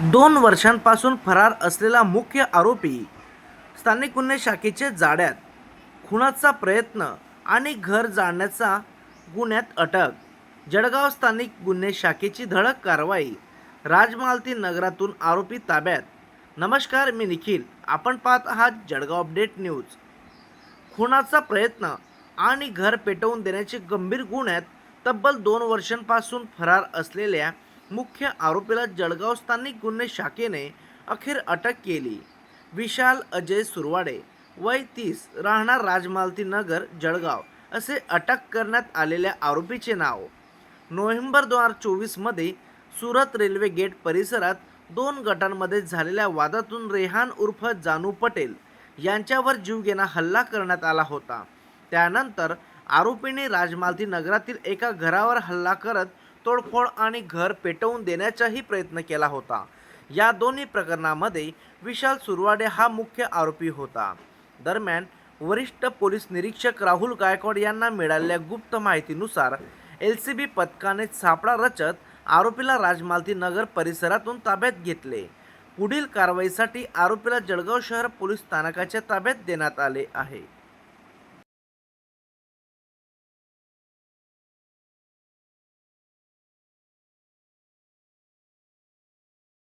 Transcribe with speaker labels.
Speaker 1: 2 वर्षांपासून फरार असलेला मुख्य आरोपी स्थानिक गुन्हे शाखेच्या जाळ्यात. खुनाचा प्रयत्न आणि घर जाळण्याचा गुन्ह्यात अटक. जळगाव स्थानिक गुन्हे शाखेची धडक कारवाई. राजमालती नगरातून आरोपी ताब्यात. नमस्कार, मी निखिल. आपण पाहत आहात जळगाव अपडेट न्यूज. खुनाचा प्रयत्न आणि घर पेटवून देण्याचे गंभीर गुन्ह्यात तब्बल 2 वर्षांपासून फरार असलेल्या मुख्य आरोपीला जळगाव स्थानिक गुन्हे शाखेने अखेर अटक केली. विशाल अजय सुरवाडे, वय 30, राहणार राजमालती नगर, जळगाव असे अटक करण्यात आलेल्या आरोपीचे नाव. नोव्हेंबर 2024 मध्ये सुरत रेल्वे गेट परिसरात 2 गटांमध्ये झालेल्या वादातून रेहान उर्फ जानू पटेल यांच्यावर जीवघेणा हल्ला करण्यात आला होता. त्यानंतर आरोपीने राजमालती नगरातील एका घरावर हल्ला करत तोडफोड आणि घर पेटवून देण्याचाही प्रयत्न केला होता. या दोन्ही प्रकरणामध्ये विशाल सुरवाडे हा मुख्य आरोपी होता. दरम्यान वरिष्ठ पोलीस निरीक्षक राहुल गायकवाड यांना मिळालेल्या गुप्त माहितीनुसार LCB पथकाने सापळा रचत आरोपीला राजमालती नगर परिसरातून ताब्यात घेतले. पुढील कारवाईसाठी आरोपीला जळगाव शहर पोलीस स्थानकाच्या ताब्यात देण्यात आले आहे.